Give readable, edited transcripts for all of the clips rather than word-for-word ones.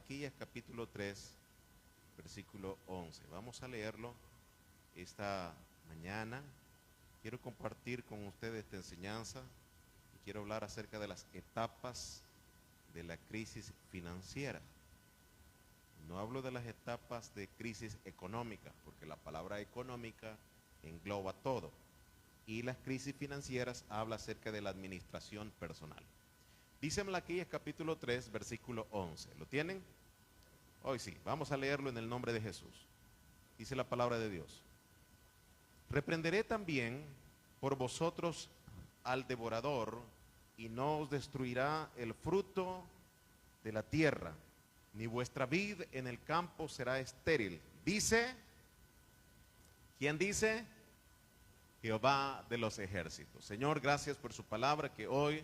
Malaquías capítulo 3, versículo 11. Vamos a leerlo esta mañana. Quiero compartir con ustedes esta enseñanza y quiero hablar acerca de las etapas de la crisis financiera. No hablo de las etapas de crisis económica, porque la palabra económica engloba todo. Y las crisis financieras habla acerca de la administración personal. Dice Malaquías capítulo 3, versículo 11. ¿Lo tienen? Hoy sí, vamos a leerlo en el nombre de Jesús. Dice la palabra de Dios. Reprenderé también por vosotros al devorador, y no os destruirá el fruto de la tierra, ni vuestra vid en el campo será estéril. Dice, ¿quién dice? Jehová de los ejércitos. Señor, gracias por su palabra que hoy,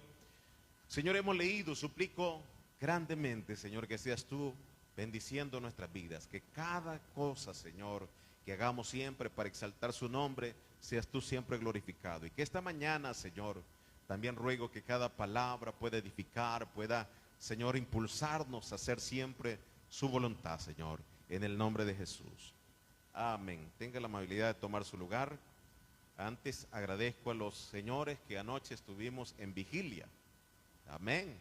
Señor, hemos leído. Suplico grandemente, Señor, que seas tú bendiciendo nuestras vidas, que cada cosa, Señor, que hagamos siempre para exaltar su nombre, seas tú siempre glorificado. Y que esta mañana, Señor, también ruego que cada palabra pueda edificar, pueda, Señor, impulsarnos a hacer siempre su voluntad, Señor, en el nombre de Jesús. Amén. Tenga la amabilidad de tomar su lugar. Antes agradezco a los señores que anoche estuvimos en vigilia. Amén.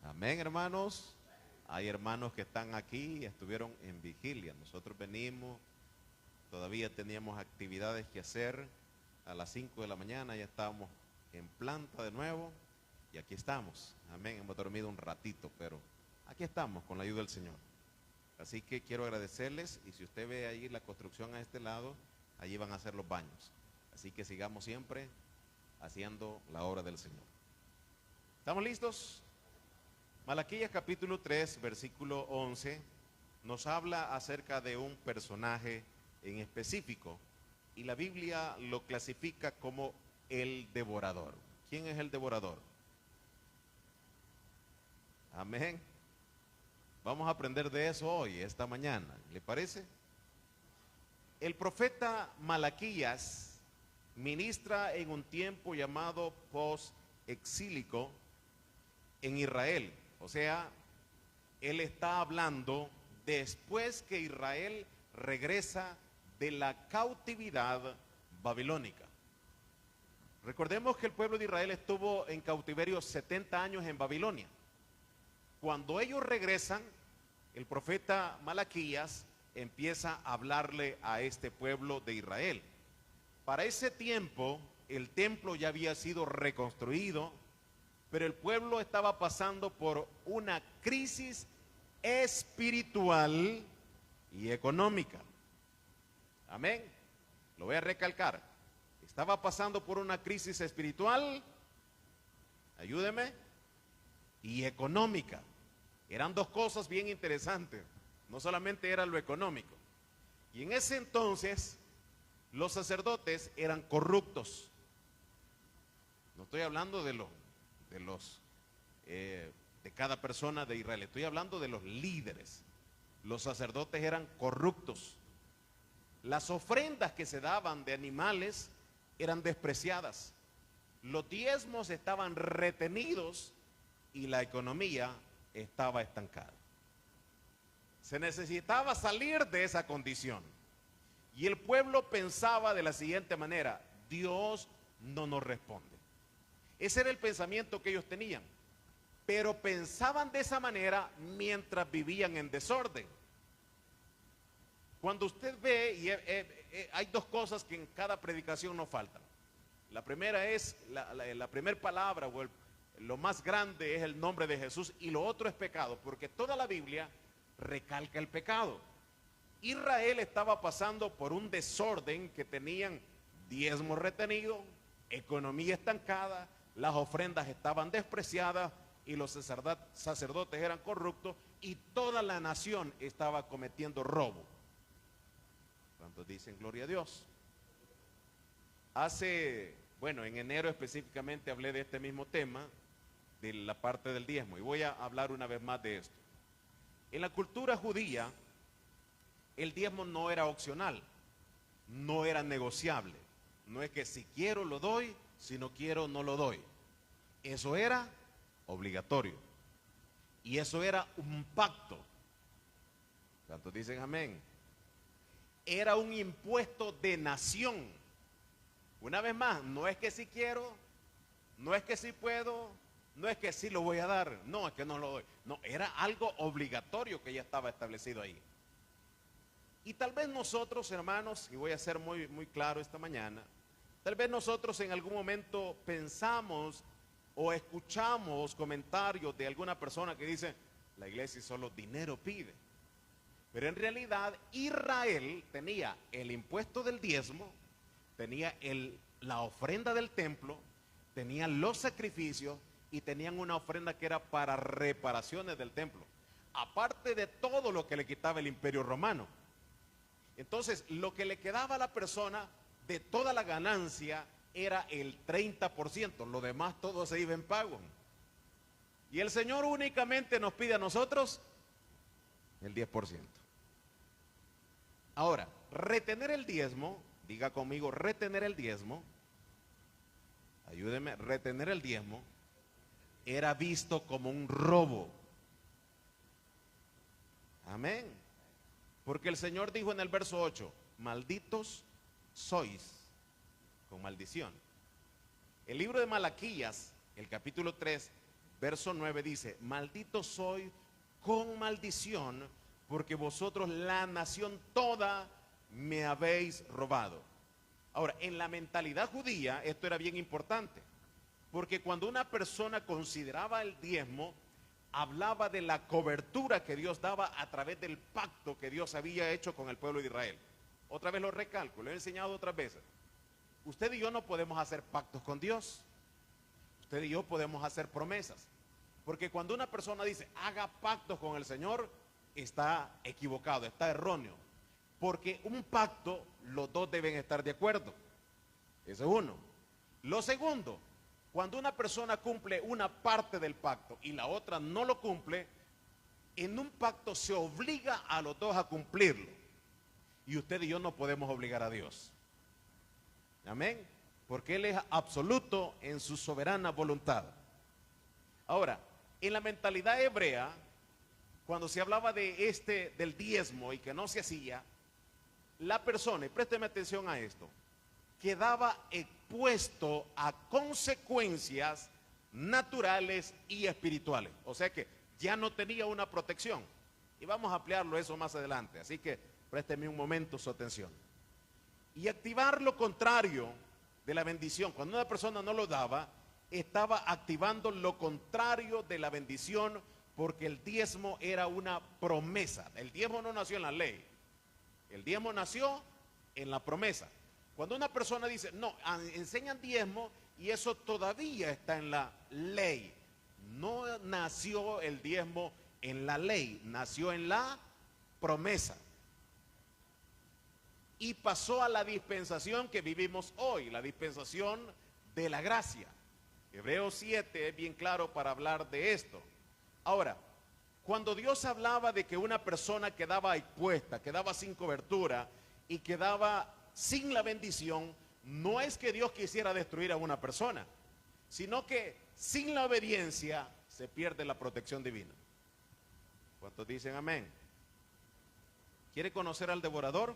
Amén, hermanos. Hay hermanos que están aquí y estuvieron en vigilia. Nosotros venimos, todavía teníamos actividades que hacer. A las 5 de la mañana ya estábamos en planta de nuevo y aquí estamos. Amén. Hemos dormido un ratito, pero aquí estamos con la ayuda del Señor. Así que quiero agradecerles, y si usted ve ahí la construcción a este lado, allí van a hacer los baños. Así que sigamos siempre haciendo la obra del Señor. ¿Estamos listos? Malaquías capítulo 3, versículo 11, nos habla acerca de un personaje en específico, y la Biblia lo clasifica como el devorador. ¿Quién es el devorador? Amén. Vamos a aprender de eso hoy, esta mañana. ¿Le parece? El profeta Malaquías ministra en un tiempo llamado post-exílico en Israel. O sea, él está hablando después que Israel regresa de la cautividad babilónica. Recordemos que el pueblo de Israel estuvo en cautiverio 70 años en Babilonia. Cuando ellos regresan, el profeta Malaquías empieza a hablarle a este pueblo de Israel. Para ese tiempo, el templo ya había sido reconstruido, pero el pueblo estaba pasando por una crisis espiritual y económica. Amén. Lo voy a recalcar. Estaba pasando por una crisis espiritual, ayúdeme, y económica. Eran dos cosas bien interesantes. No solamente era lo económico. Y en ese entonces, los sacerdotes eran corruptos. No estoy hablando de cada persona de Israel, estoy hablando de los líderes. Los sacerdotes eran corruptos. Las ofrendas que se daban de animales eran despreciadas. Los diezmos estaban retenidos y la economía estaba estancada. Se necesitaba salir de esa condición. Y el pueblo pensaba de la siguiente manera: Dios no nos responde. Ese era el pensamiento que ellos tenían. Pero pensaban de esa manera mientras vivían en desorden. Cuando usted ve, y hay dos cosas que en cada predicación no faltan. La primera es, la primera palabra o lo más grande es el nombre de Jesús, y lo otro es pecado, porque toda la Biblia recalca el pecado. Israel estaba pasando por un desorden que tenían diezmos retenidos, economía estancada, las ofrendas estaban despreciadas y los sacerdotes eran corruptos y toda la nación estaba cometiendo robo. ¿Cuántos dicen gloria a Dios? En enero específicamente hablé de este mismo tema, de la parte del diezmo, y voy a hablar una vez más de esto. En la cultura judía, el diezmo no era opcional, no era negociable. No es que si quiero lo doy, si no quiero no lo doy. Eso era obligatorio. Y eso era un pacto ¿Cuántos dicen amén? Era un impuesto de nación. Una vez más, no es que si quiero, no es que si puedo, no es que sí lo voy a dar, no, es que no lo doy. No, era algo obligatorio que ya estaba establecido ahí. Y tal vez nosotros, hermanos, y voy a ser muy claro esta mañana, tal vez nosotros en algún momento pensamos o escuchamos comentarios de alguna persona que dice, la iglesia solo dinero pide. Pero en realidad Israel tenía el impuesto del diezmo, tenía la ofrenda del templo, tenían los sacrificios y tenían una ofrenda que era para reparaciones del templo. Aparte de todo lo que le quitaba el imperio romano. Entonces, lo que le quedaba a la persona de toda la ganancia era el 30%. Lo demás todo se iba en pago. Y el Señor únicamente nos pide a nosotros el 10%. Ahora, retener el diezmo, diga conmigo, retener el diezmo, ayúdeme, retener el diezmo, era visto como un robo. Amén. Porque el Señor dijo en el verso 8, malditos sois, con maldición. El libro de Malaquías, el capítulo 3, verso 9 dice, malditos sois con maldición, porque vosotros la nación toda me habéis robado. Ahora, en la mentalidad judía esto era bien importante, porque cuando una persona consideraba el diezmo, hablaba de la cobertura que Dios daba a través del pacto que Dios había hecho con el pueblo de Israel. Otra vez lo recalco, lo he enseñado otras veces. Usted y yo no podemos hacer pactos con Dios. Usted y yo podemos hacer promesas. Porque cuando una persona dice, haga pactos con el Señor, está equivocado, está erróneo. Porque un pacto, los dos deben estar de acuerdo. Eso es uno. Lo segundo, cuando una persona cumple una parte del pacto y la otra no lo cumple, en un pacto se obliga a los dos a cumplirlo. Y usted y yo no podemos obligar a Dios. Amén. Porque Él es absoluto en su soberana voluntad. Ahora, en la mentalidad hebrea, cuando se hablaba del diezmo y que no se hacía, la persona, y présteme atención a esto, quedaba expuesto a consecuencias naturales y espirituales. O sea que ya no tenía una protección. Y vamos a ampliarlo eso más adelante. Así que présteme un momento su atención. Y activar lo contrario de la bendición. Cuando una persona no lo daba, estaba activando lo contrario de la bendición, porque el diezmo era una promesa. El diezmo no nació en la ley. El diezmo nació en la promesa. Cuando una persona dice, no, enseñan diezmo y eso todavía está en la ley. No nació el diezmo en la ley, nació en la promesa. Y pasó a la dispensación que vivimos hoy, la dispensación de la gracia. Hebreos 7 es bien claro para hablar de esto. Ahora, cuando Dios hablaba de que una persona quedaba expuesta, quedaba sin cobertura y quedaba sin la bendición, no es que Dios quisiera destruir a una persona, sino que sin la obediencia se pierde la protección divina. ¿Cuántos dicen amén? ¿Quiere conocer al devorador?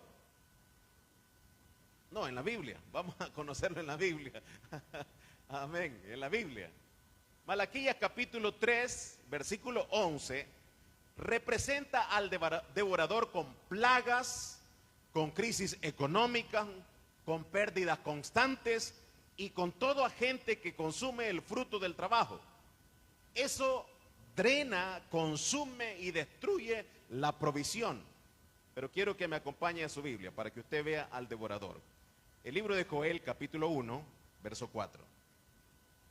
No, en la Biblia. Vamos a conocerlo en la Biblia. Amén, en la Biblia. Malaquías capítulo 3, versículo 11, representa al devorador con plagas, con crisis económica, con pérdidas constantes y con todo agente que consume el fruto del trabajo. Eso drena, consume y destruye la provisión. Pero quiero que me acompañe a su Biblia para que usted vea al devorador. El libro de Joel, capítulo 1, verso 4.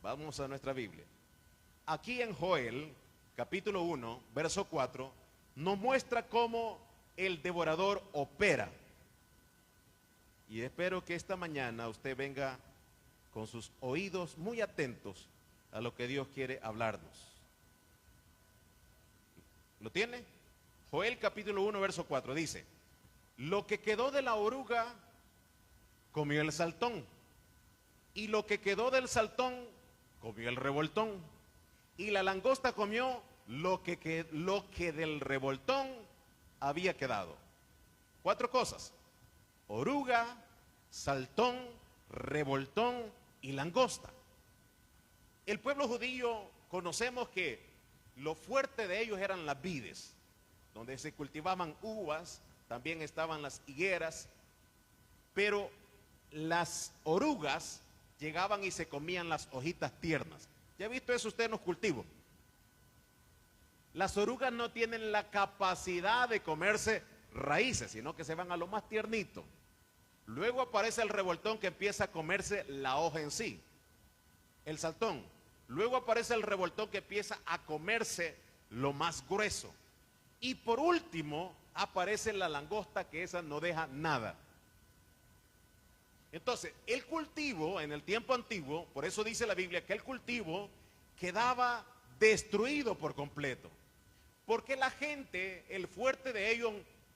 Vamos a nuestra Biblia. Aquí en Joel, capítulo 1, verso 4, nos muestra cómo el devorador opera. Y espero que esta mañana usted venga con sus oídos muy atentos a lo que Dios quiere hablarnos. ¿Lo tiene? Joel capítulo 1, verso 4 dice, lo que quedó de la oruga comió el saltón, y lo que quedó del saltón comió el revoltón, y la langosta comió lo que del revoltón había quedado? 4 cosas: oruga, saltón, revoltón y langosta. El pueblo judío, conocemos que lo fuerte de ellos eran las vides, donde se cultivaban uvas, también estaban las higueras, pero las orugas llegaban y se comían las hojitas tiernas. ¿Ya ha visto eso usted en los cultivos? Las orugas no tienen la capacidad de comerse raíces, sino que se van a lo más tiernito. Luego aparece el revoltón, que empieza a comerse la hoja en sí, el saltón. Luego aparece el revoltón, que empieza a comerse lo más grueso. Y por último aparece la langosta, que esa no deja nada. Entonces, el cultivo en el tiempo antiguo, por eso dice la Biblia que el cultivo quedaba destruido por completo. Porque la gente, el fuerte de ellos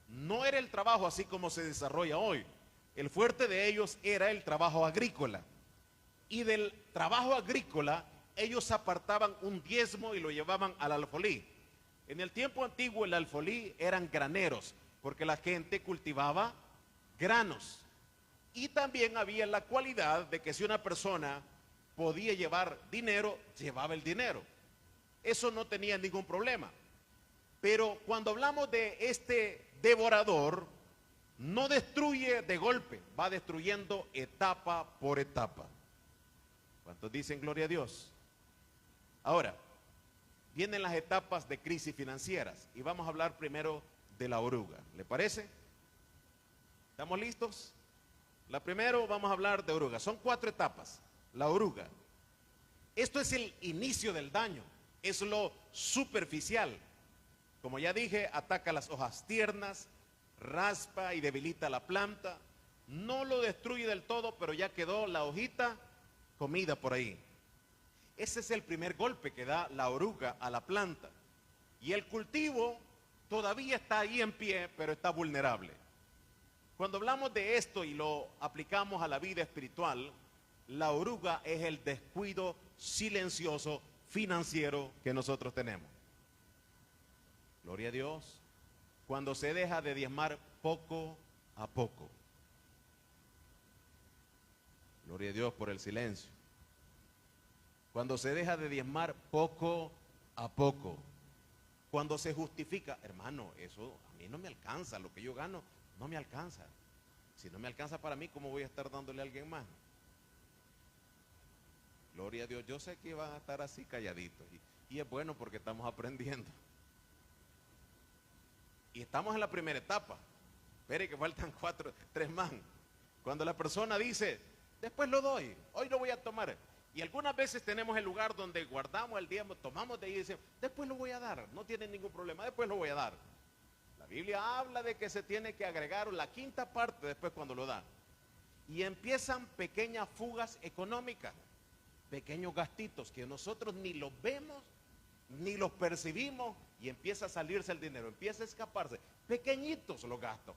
no era el trabajo así como se desarrolla hoy. El fuerte de ellos era el trabajo agrícola. Y del trabajo agrícola ellos apartaban un diezmo y lo llevaban al alfolí. En el tiempo antiguo el alfolí eran graneros, porque la gente cultivaba granos. Y también había la cualidad de que si una persona podía llevar dinero, llevaba el dinero. Eso no tenía ningún problema. Pero cuando hablamos de este devorador, no destruye de golpe, va destruyendo etapa por etapa. ¿Cuántos dicen gloria a Dios? Ahora, vienen las etapas de crisis financieras y vamos a hablar primero de la oruga. ¿Le parece? ¿Estamos listos? La primero vamos a hablar de oruga. Son 4 etapas. La oruga. Esto es el inicio del daño. Es lo superficial. Como ya dije, ataca las hojas tiernas, raspa y debilita la planta. No lo destruye del todo, pero ya quedó la hojita comida por ahí. Ese es el primer golpe que da la oruga a la planta. Y el cultivo todavía está ahí en pie, pero está vulnerable. Cuando hablamos de esto y lo aplicamos a la vida espiritual, la oruga es el descuido silencioso financiero que nosotros tenemos. Gloria a Dios. Cuando se deja de diezmar poco a poco. Gloria a Dios por el silencio. Cuando se deja de diezmar poco a poco. Cuando se justifica, hermano, eso a mí no me alcanza, lo que yo gano no me alcanza. Si no me alcanza para mí, ¿cómo voy a estar dándole a alguien más? Gloria a Dios. Yo sé que van a estar así calladitos y es bueno porque estamos aprendiendo. Y estamos en la primera etapa. Espere que faltan 3 más. Cuando la persona dice, después lo doy, hoy lo voy a tomar. Y algunas veces tenemos el lugar donde guardamos el diezmo, tomamos de ahí y decimos, después lo voy a dar, no tiene ningún problema, después lo voy a dar. La Biblia habla de que se tiene que agregar la 5ª parte después cuando lo da. Y empiezan pequeñas fugas económicas, pequeños gastitos que nosotros ni los vemos, ni los percibimos, y empieza a salirse el dinero, empieza a escaparse. Pequeñitos los gastos.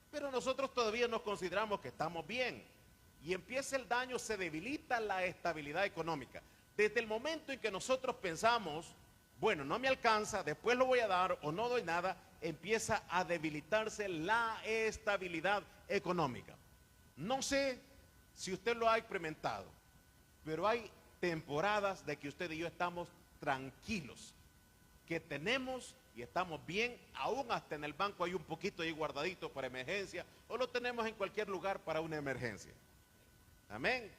Pero nosotros todavía nos consideramos que estamos bien. Y empieza el daño, se debilita la estabilidad económica. Desde el momento en que nosotros pensamos, bueno, no me alcanza, después lo voy a dar o no doy nada, empieza a debilitarse la estabilidad económica. No sé si usted lo ha experimentado, pero hay temporadas de que usted y yo estamos tranquilos, que tenemos y estamos bien, aún hasta en el banco hay un poquito ahí guardadito para emergencia, o lo tenemos en cualquier lugar para una emergencia. Amén.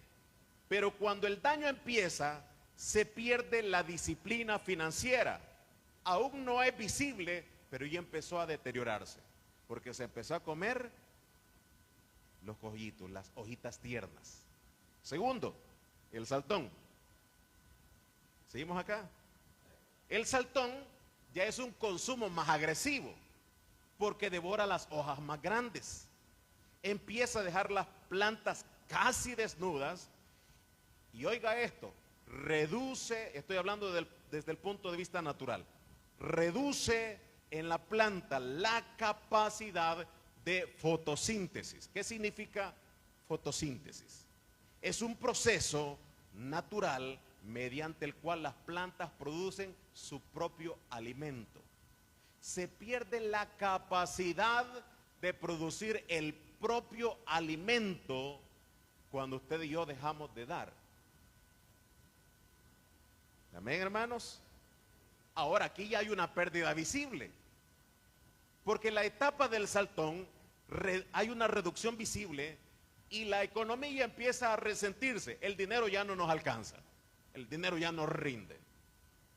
Pero cuando el daño empieza, se pierde la disciplina financiera. Aún no es visible, pero ya empezó a deteriorarse, porque se empezó a comer los cojitos, las hojitas tiernas. Segundo, el saltón. ¿Seguimos acá? El saltón ya es un consumo más agresivo, porque devora las hojas más grandes. Empieza a dejar las plantas casi desnudas. Y oiga esto, reduce, estoy hablando desde el punto de vista natural, reduce en la planta la capacidad de fotosíntesis. ¿Qué significa fotosíntesis? Es un proceso natural mediante el cual las plantas producen su propio alimento. se pierde la capacidad de producir el propio alimento cuando usted y yo dejamos de dar. Amén, hermanos. Ahora aquí ya hay una pérdida visible, porque en la etapa del saltón hay una reducción visible y la economía empieza a resentirse. El dinero ya no nos alcanza, el dinero ya no rinde.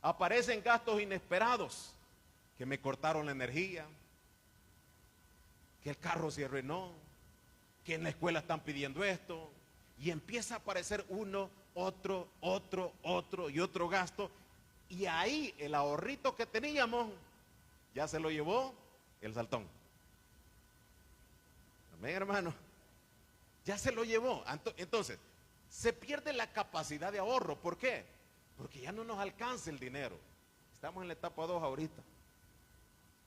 Aparecen gastos inesperados, que me cortaron la energía, que el carro se arruinó, que en la escuela están pidiendo esto, y empieza a aparecer uno, otro y otro gasto, y ahí el ahorrito que teníamos ya se lo llevó el saltón. Amén, hermano. Ya se lo llevó. Entonces, se pierde la capacidad de ahorro. ¿Por qué? Porque ya no nos alcanza el dinero. Estamos en la etapa 2 ahorita.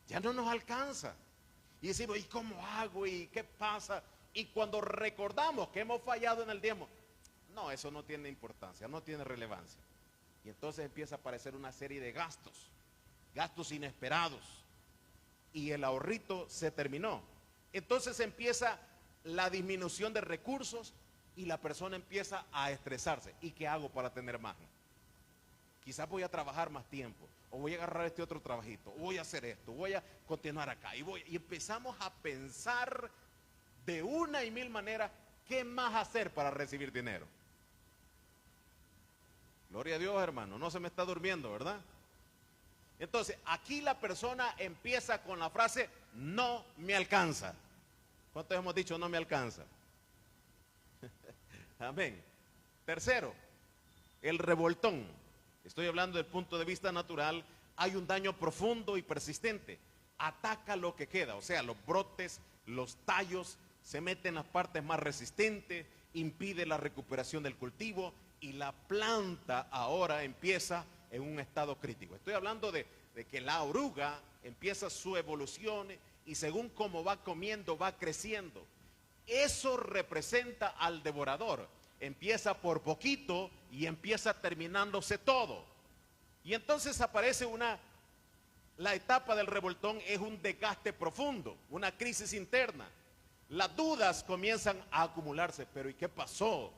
Ya no nos alcanza. Y decimos, ¿y cómo hago? ¿Y qué pasa? Y cuando recordamos que hemos fallado en el diezmo, no, eso no tiene importancia, no tiene relevancia. Y entonces empieza a aparecer una serie de gastos inesperados. Y el ahorrito se terminó. Entonces empieza la disminución de recursos y la persona empieza a estresarse. ¿Y qué hago para tener más? Quizás voy a trabajar más tiempo, o voy a agarrar este otro trabajito, o voy a hacer esto, voy a continuar acá. Y empezamos a pensar de una y mil maneras qué más hacer para recibir dinero. Gloria a Dios, hermano, no se me está durmiendo, ¿verdad? Entonces, aquí la persona empieza con la frase, no me alcanza. ¿Cuántos hemos dicho no me alcanza? Amén. Tercero, el revoltón. Estoy hablando del punto de vista natural. Hay un daño profundo y persistente. Ataca lo que queda, o sea, los brotes, los tallos, se meten en las partes más resistentes, impide la recuperación del cultivo y la planta ahora empieza en un estado crítico. Estoy hablando de que la oruga empieza su evolución y según cómo va comiendo, va creciendo. Eso representa al devorador. Empieza por poquito y empieza terminándose todo. Y entonces aparece la etapa del revoltón es un desgaste profundo, una crisis interna. Las dudas comienzan a acumularse, pero ¿y qué pasó?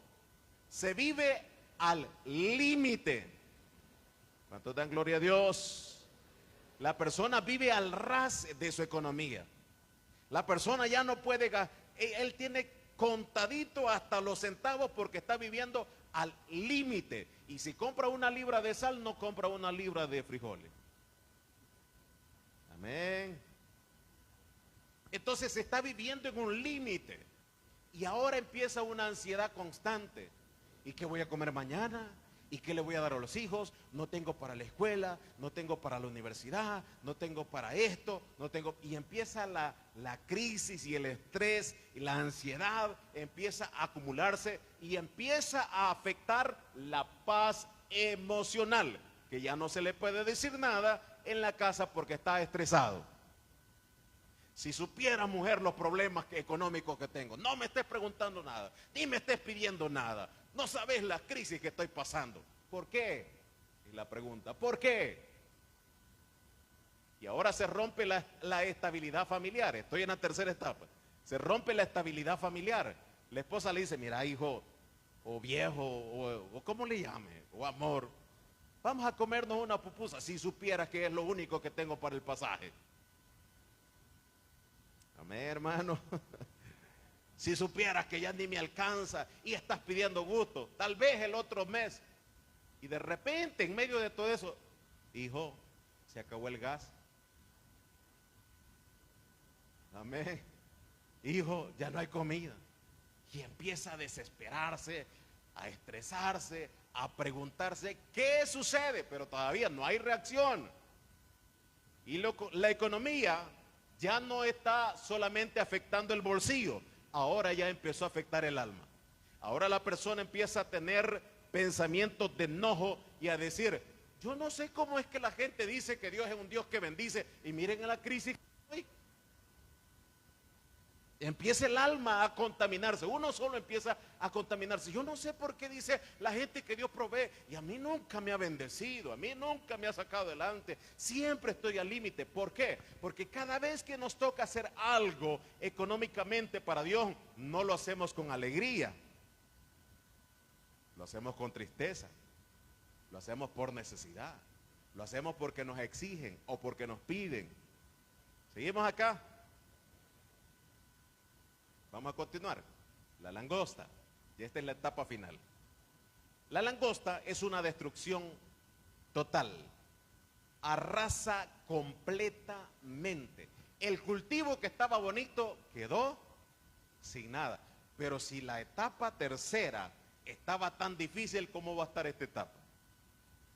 Se vive al límite. ¿Cuántos dan gloria a Dios? La persona vive al ras de su economía. La persona ya no puede gastar, él tiene contadito hasta los centavos porque está viviendo al límite. Y si compra una libra de sal, no compra una libra de frijoles. Amén. Entonces se está viviendo en un límite. Y ahora empieza una ansiedad constante. ¿Y qué voy a comer mañana? ¿Y qué le voy a dar a los hijos? No tengo para la escuela, no tengo para la universidad, no tengo para esto, no tengo. Y empieza la crisis y el estrés y la ansiedad empieza a acumularse y empieza a afectar la paz emocional, que ya no se le puede decir nada en la casa porque está estresado. Si supiera, mujer, los problemas económicos que tengo, no me estés preguntando nada, ni me estés pidiendo nada. No sabes la crisis que estoy pasando. ¿Por qué? Y la pregunta, ¿por qué? Y ahora se rompe la estabilidad familiar. Estoy en la tercera etapa. Se rompe la estabilidad familiar. La esposa le dice, mira, hijo, o viejo, o ¿cómo le llame? O amor, vamos a comernos una pupusa. Si supieras que es lo único que tengo para el pasaje. Amén, hermano. Si supieras que ya ni me alcanza y estás pidiendo gusto, tal vez el otro mes. Y de repente, en medio de todo eso, hijo, se acabó el gas. Amén. Hijo, ya no hay comida. Y empieza a desesperarse, a estresarse, a preguntarse qué sucede, pero todavía no hay reacción. Y la economía ya no está solamente afectando el bolsillo, ahora ya empezó a afectar el alma. Ahora la persona empieza a tener pensamientos de enojo y a decir, yo no sé cómo es que la gente dice que Dios es un Dios que bendice y miren en la crisis que hay. Empieza el alma a contaminarse. Uno solo empieza a contaminarse. Yo no sé por qué dice la gente que Dios provee. Y a mí nunca me ha bendecido. A mí nunca me ha sacado adelante. Siempre estoy al límite. ¿Por qué? Porque cada vez que nos toca hacer algo económicamente para Dios, no lo hacemos con alegría. Lo hacemos con tristeza. Lo hacemos por necesidad. Lo hacemos porque nos exigen o porque nos piden. ¿Seguimos acá? Vamos a continuar. La langosta. Y esta es la etapa final. La langosta es una destrucción total. Arrasa completamente. El cultivo que estaba bonito quedó sin nada. Pero si la etapa tercera estaba tan difícil, ¿cómo va a estar esta etapa?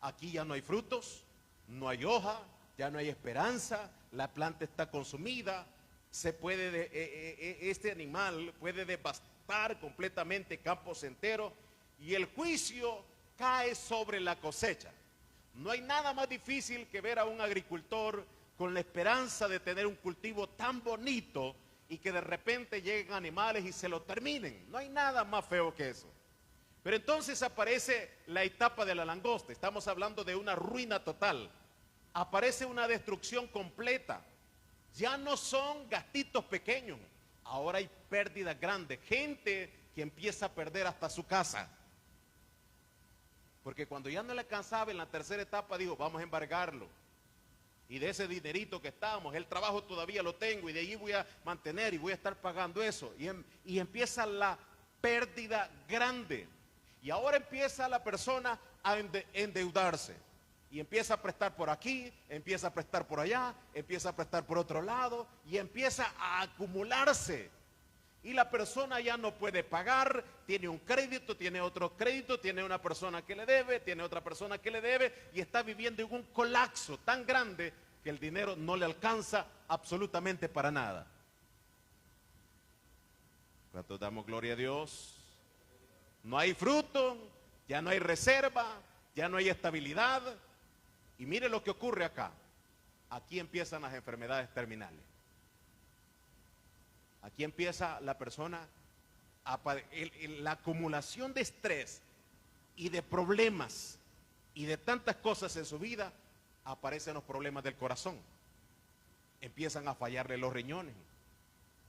Aquí ya no hay frutos, no hay hoja, ya no hay esperanza, la planta está consumida. Este animal puede devastar completamente campos enteros y el juicio cae sobre la cosecha. No hay nada más difícil que ver a un agricultor con la esperanza de tener un cultivo tan bonito y que de repente lleguen animales y se lo terminen. No hay nada más feo que eso. Pero entonces aparece la etapa de la langosta. Estamos hablando de una ruina total. Aparece una destrucción completa. Ya no son gastitos pequeños, ahora hay pérdidas grandes, gente que empieza a perder hasta su casa. Porque cuando ya no le alcanzaba en la tercera etapa, dijo, vamos a embargarlo. Y de ese dinerito que estábamos, el trabajo todavía lo tengo y de allí voy a mantener y voy a estar pagando eso. Y empieza la pérdida grande. Y ahora empieza la persona a endeudarse. Y empieza a prestar por aquí, empieza a prestar por allá, empieza a prestar por otro lado y empieza a acumularse. Y la persona ya no puede pagar, tiene un crédito, tiene otro crédito, tiene una persona que le debe, tiene otra persona que le debe y está viviendo en un colapso tan grande que el dinero no le alcanza absolutamente para nada. ¿Cuántos damos gloria a Dios? No hay fruto, ya no hay reserva, ya no hay estabilidad. Y mire lo que ocurre acá. Aquí empiezan las enfermedades terminales. Aquí empieza la persona, la acumulación de estrés y de problemas y de tantas cosas en su vida, aparecen los problemas del corazón. Empiezan a fallarle los riñones,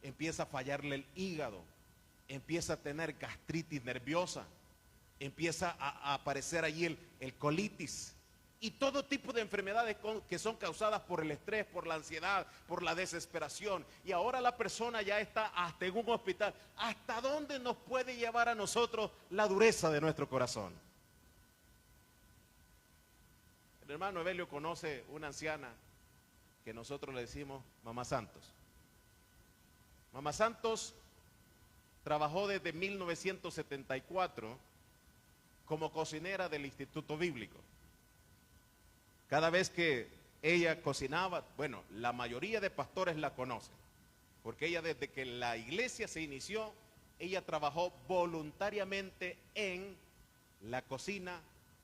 empieza a fallarle el hígado, empieza a tener gastritis nerviosa, empieza a aparecer allí el colitis. Y todo tipo de enfermedades que son causadas por el estrés, por la ansiedad, por la desesperación. Y ahora la persona ya está hasta en un hospital. ¿Hasta dónde nos puede llevar a nosotros la dureza de nuestro corazón? El hermano Evelio conoce una anciana que nosotros le decimos Mamá Santos. Mamá Santos trabajó desde 1974 como cocinera del Instituto Bíblico. Cada vez que ella cocinaba, bueno, la mayoría de pastores la conocen, porque ella desde que la iglesia se inició, ella trabajó voluntariamente en la cocina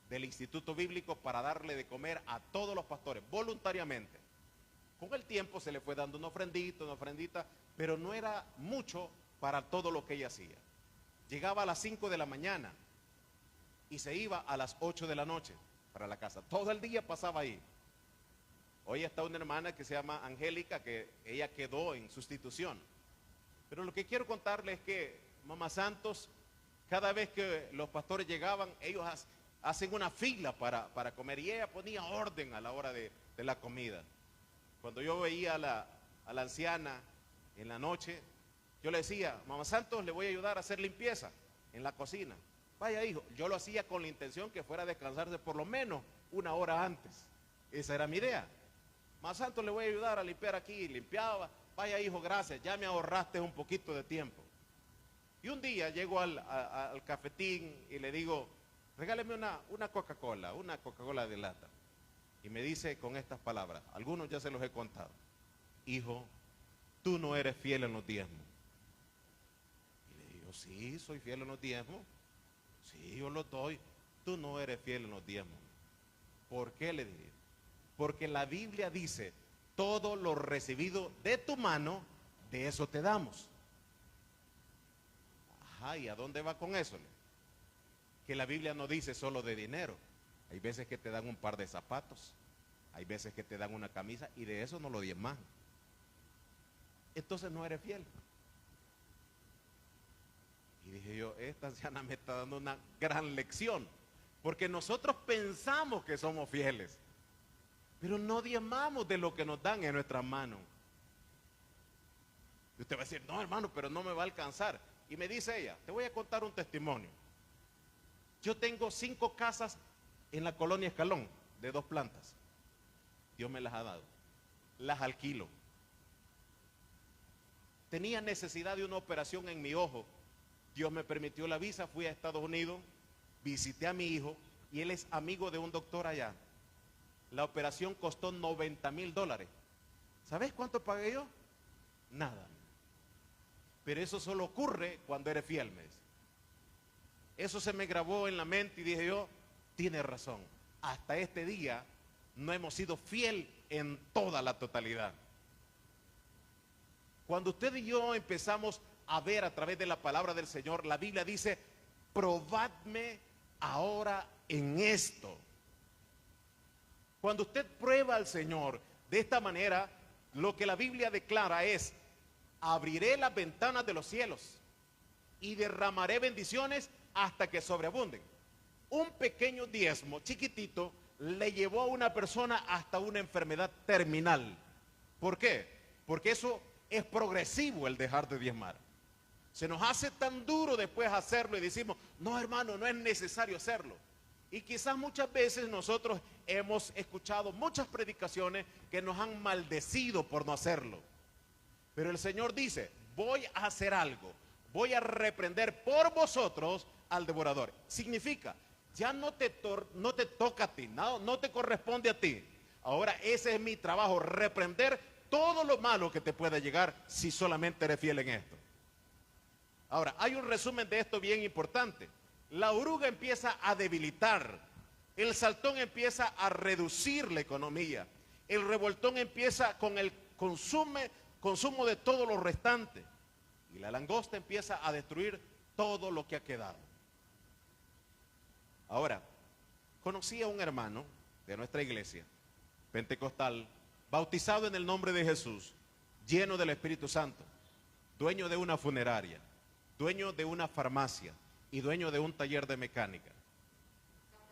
del Instituto Bíblico para darle de comer a todos los pastores, voluntariamente. Con el tiempo se le fue dando una ofrendita, pero no era mucho para todo lo que ella hacía. Llegaba a las 5 de la mañana y se iba a las 8 de la noche para la casa. Todo el día pasaba ahí. Hoy está una hermana que se llama Angélica, que ella quedó en sustitución. Pero lo que quiero contarles es que Mamá Santos, cada vez que los pastores llegaban, ellos hacen una fila para comer y ella ponía orden a la hora de la comida. Cuando yo veía a la anciana en la noche, yo le decía, Mamá Santos, le voy a ayudar a hacer limpieza en la cocina. Vaya hijo, yo lo hacía con la intención que fuera a descansarse por lo menos una hora antes. Esa era mi idea. Más Santos, le voy a ayudar a limpiar aquí. Limpiaba. Vaya hijo, gracias, ya me ahorraste un poquito de tiempo. Y un día llego al cafetín y le digo, regáleme una Coca-Cola de lata. Y me dice con estas palabras, algunos ya se los he contado. Hijo, tú no eres fiel en los diezmos. Y le digo, sí, soy fiel en los diezmos. Sí, yo lo doy. Tú no eres fiel en los diezmos. ¿Por qué? Le dije. Porque la Biblia dice, todo lo recibido de tu mano, de eso te damos. Ajá, ¿y a dónde va con eso? Que la Biblia no dice solo de dinero. Hay veces que te dan un par de zapatos, hay veces que te dan una camisa y de eso no lo diezmas. Entonces no eres fiel. Y dije yo, esta anciana me está dando una gran lección, porque nosotros pensamos que somos fieles, pero no diezmamos de lo que nos dan en nuestras manos. Y usted va a decir, no hermano, pero no me va a alcanzar. Y me dice ella, te voy a contar un testimonio. Yo tengo 5 casas en la colonia Escalón, de 2 plantas. Dios me las ha dado. Las alquilo. Tenía necesidad de una operación en mi ojo. Dios me permitió la visa, fui a Estados Unidos, visité a mi hijo y él es amigo de un doctor allá. La operación costó $90,000. ¿Sabes cuánto pagué yo? Nada. Pero eso solo ocurre cuando eres fiel, me dice. Eso se me grabó en la mente y dije yo, tiene razón. Hasta este día no hemos sido fiel en toda la totalidad. Cuando usted y yo empezamos a ver a través de la palabra del Señor, la Biblia dice, probadme ahora en esto. Cuando usted prueba al Señor de esta manera, lo que la Biblia declara es, abriré las ventanas de los cielos y derramaré bendiciones hasta que sobreabunden. Un pequeño diezmo chiquitito le llevó a una persona hasta una enfermedad terminal. ¿Por qué? Porque eso es progresivo, el dejar de diezmar. Se nos hace tan duro después hacerlo y decimos, no hermano, no es necesario hacerlo. Y quizás muchas veces nosotros hemos escuchado muchas predicaciones que nos han maldecido por no hacerlo. Pero el Señor dice, voy a hacer algo, voy a reprender por vosotros al devorador. Significa, ya no te toca a ti, no te corresponde a ti. Ahora ese es mi trabajo, reprender todo lo malo que te pueda llegar si solamente eres fiel en esto. Ahora, hay un resumen de esto bien importante. La oruga empieza a debilitar, el saltón empieza a reducir la economía, el revoltón empieza con el consumo de todo lo restante y la langosta empieza a destruir todo lo que ha quedado. Ahora, conocí a un hermano de nuestra iglesia pentecostal, bautizado en el nombre de Jesús, lleno del Espíritu Santo, dueño de una funeraria, dueño de una farmacia y dueño de un taller de mecánica.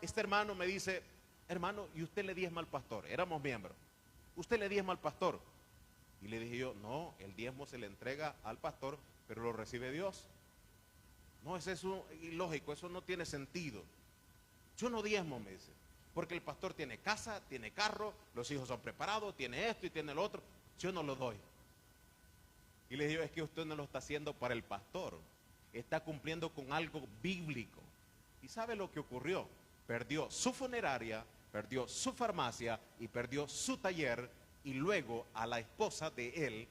Este hermano me dice, hermano, ¿y usted le diezma al pastor? Éramos miembros. ¿Usted le diezma al pastor? Y le dije yo, no, el diezmo se le entrega al pastor, pero lo recibe Dios. No, es eso ilógico, eso no tiene sentido. Yo no diezmo, me dice, porque el pastor tiene casa, tiene carro, los hijos son preparados, tiene esto y tiene lo otro. Yo no lo doy. Y le digo, es que usted no lo está haciendo para el pastor, está cumpliendo con algo bíblico. ¿Y sabe lo que ocurrió? Perdió su funeraria, perdió su farmacia y perdió su taller, y luego a la esposa de él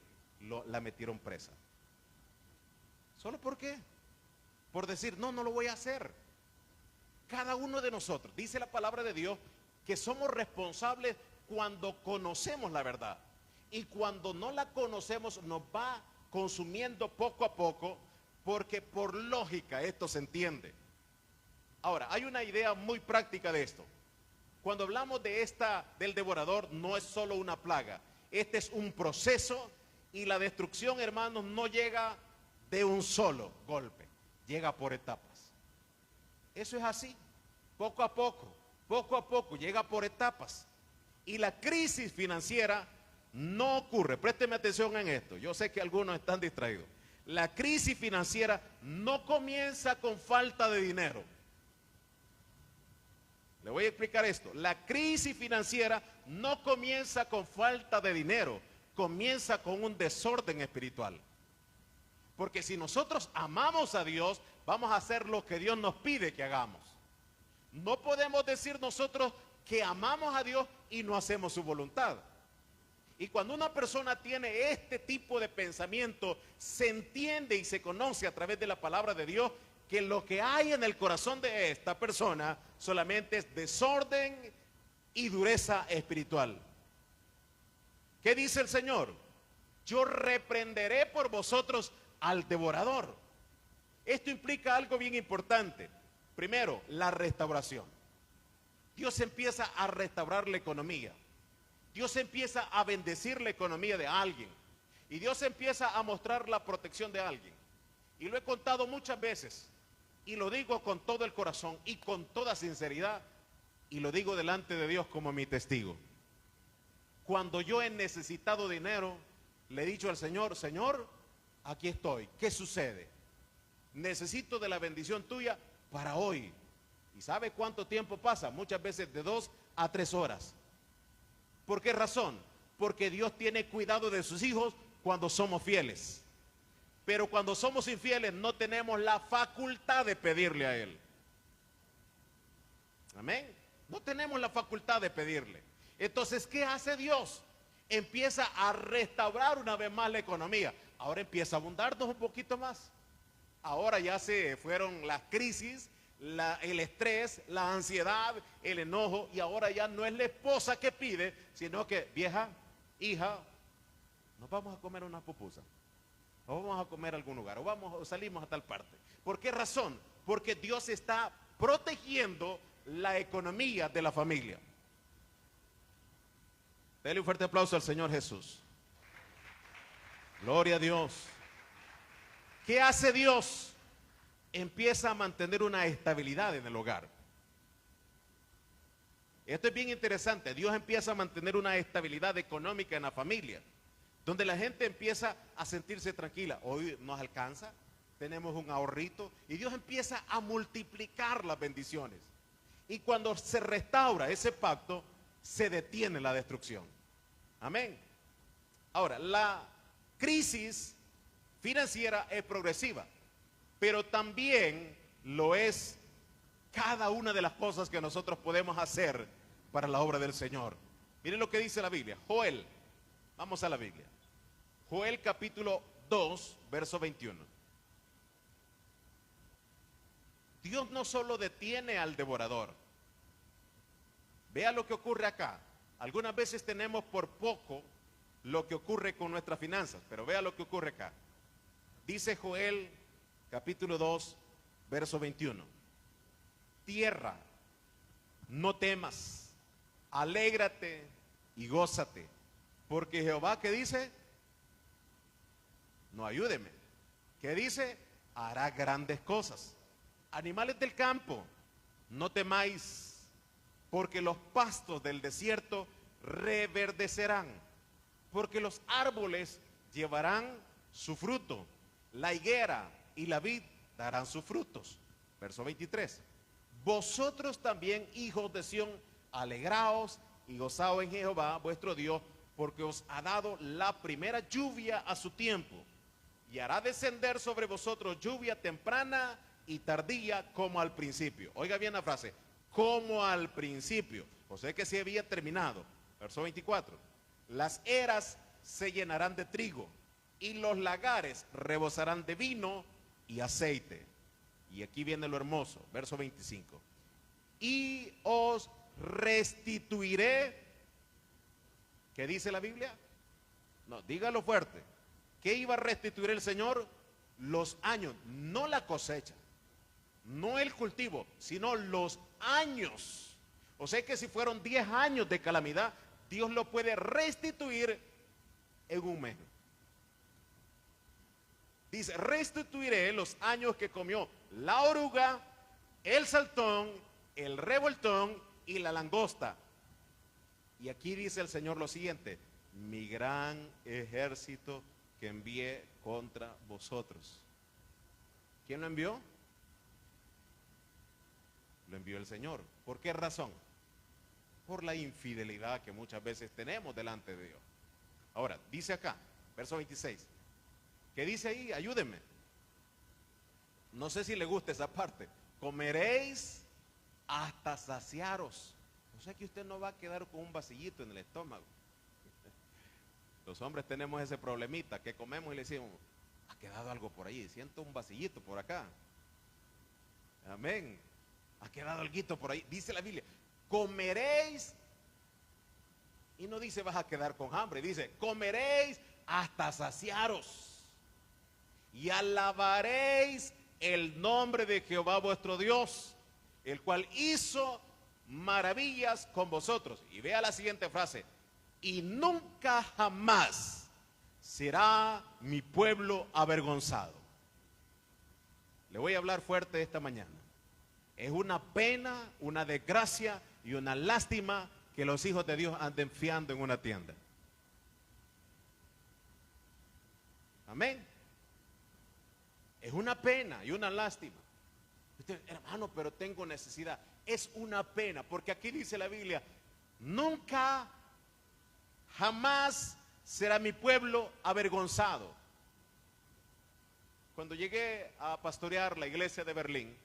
la metieron presa. ¿Solo por qué? Por decir, no lo voy a hacer. Cada uno de nosotros, dice la palabra de Dios, que somos responsables cuando conocemos la verdad. Y cuando no la conocemos nos va consumiendo poco a poco, porque por lógica esto se entiende. Ahora, hay una idea muy práctica de esto. Cuando hablamos del devorador, no es solo una plaga. Este es un proceso y la destrucción, hermanos, no llega de un solo golpe. Llega por etapas. Eso es así. Poco a poco, llega por etapas. Y la crisis financiera no ocurre. Présteme atención en esto. Yo sé que algunos están distraídos. La crisis financiera no comienza con falta de dinero. Le voy a explicar esto. La crisis financiera no comienza con falta de dinero, comienza con un desorden espiritual. Porque si nosotros amamos a Dios, vamos a hacer lo que Dios nos pide que hagamos. No podemos decir nosotros que amamos a Dios y no hacemos su voluntad. Y cuando una persona tiene este tipo de pensamiento, se entiende y se conoce a través de la palabra de Dios que lo que hay en el corazón de esta persona solamente es desorden y dureza espiritual. ¿Qué dice el Señor? Yo reprenderé por vosotros al devorador. Esto implica algo bien importante. Primero, la restauración. Dios empieza a restaurar la economía. Dios empieza a bendecir la economía de alguien. Y Dios empieza a mostrar la protección de alguien. Y lo he contado muchas veces. Y lo digo con todo el corazón y con toda sinceridad. Y lo digo delante de Dios como mi testigo. Cuando yo he necesitado dinero, le he dicho al Señor, Señor, aquí estoy. ¿Qué sucede? Necesito de la bendición tuya para hoy. ¿Y sabe cuánto tiempo pasa? Muchas veces de 2 a 3 horas. ¿Por qué razón? Porque Dios tiene cuidado de sus hijos cuando somos fieles. Pero cuando somos infieles no tenemos la facultad de pedirle a Él. Amén. No tenemos la facultad de pedirle. Entonces, ¿qué hace Dios? Empieza a restaurar una vez más la economía. Ahora empieza a abundarnos un poquito más. Ahora ya se fueron las crisis, el estrés, la ansiedad, el enojo, y ahora ya no es la esposa que pide, sino que, vieja, hija, nos vamos a comer una pupusa, o vamos a comer a algún lugar, o salimos a tal parte. ¿Por qué razón? Porque Dios está protegiendo la economía de la familia. Dele un fuerte aplauso al Señor Jesús. Gloria a Dios. ¿Qué hace Dios? Empieza a mantener una estabilidad en el hogar. Esto es bien interesante. Dios empieza a mantener una estabilidad económica en la familia, donde la gente empieza a sentirse tranquila. Hoy nos alcanza, tenemos un ahorrito, y Dios empieza a multiplicar las bendiciones. Y cuando se restaura ese pacto, se detiene la destrucción. Amén. Ahora, la crisis financiera es progresiva, pero también lo es cada una de las cosas que nosotros podemos hacer para la obra del Señor. Miren lo que dice la Biblia. Joel, vamos a la Biblia. Joel capítulo 2, verso 21. Dios no solo detiene al devorador. Vea lo que ocurre acá. Algunas veces tenemos por poco lo que ocurre con nuestras finanzas, pero vea lo que ocurre acá. Dice Joel capítulo 2, verso 21. Tierra, no temas, alégrate y gózate, porque Jehová, ¿qué dice? No, ayúdeme. ¿Qué dice? Hará grandes cosas. Animales del campo, no temáis, porque los pastos del desierto reverdecerán, porque los árboles llevarán su fruto, la higuera y la vid darán sus frutos. Verso 23. Vosotros también, hijos de Sión, alegraos y gozaos en Jehová vuestro Dios, porque os ha dado la primera lluvia a su tiempo, y hará descender sobre vosotros lluvia temprana y tardía como al principio. Oiga bien la frase, como al principio. O sea que se había terminado. Verso 24. Las eras se llenarán de trigo y los lagares rebosarán de vino y aceite. Y aquí viene lo hermoso. Verso 25. Y os restituiré. ¿Qué dice la Biblia? No, dígalo fuerte. ¿Qué iba a restituir el Señor? Los años, no la cosecha, no el cultivo, sino los años. O sea que si fueron 10 años de calamidad, Dios lo puede restituir en un mes. Dice, restituiré los años que comió la oruga, el saltón, el revoltón y la langosta. Y aquí dice el Señor lo siguiente: mi gran ejército que envié contra vosotros. ¿Quién lo envió? Lo envió el Señor. ¿Por qué razón? Por la infidelidad que muchas veces tenemos delante de Dios. Ahora, dice acá, verso 26. ¿Qué dice ahí? Ayúdenme. No sé si le gusta esa parte. Comeréis hasta saciaros. O sea que usted no va a quedar con un vacillito en el estómago. Los hombres tenemos ese problemita, que comemos y le decimos, ha quedado algo por ahí, siento un vacillito por acá. Amén. Ha quedado algo por ahí. Dice la Biblia, comeréis, y no dice vas a quedar con hambre, dice comeréis hasta saciaros y alabaréis el nombre de Jehová vuestro Dios, el cual hizo maravillas con vosotros. Y vea la siguiente frase: y nunca jamás será mi pueblo avergonzado. Le voy a hablar fuerte esta mañana. Es una pena, una desgracia y una lástima que los hijos de Dios anden fiando en una tienda. Amén. Es una pena y una lástima. Usted, hermano, pero tengo necesidad. Es una pena, porque aquí dice la Biblia: nunca, jamás será mi pueblo avergonzado. Cuando llegué a pastorear la iglesia de Berlín,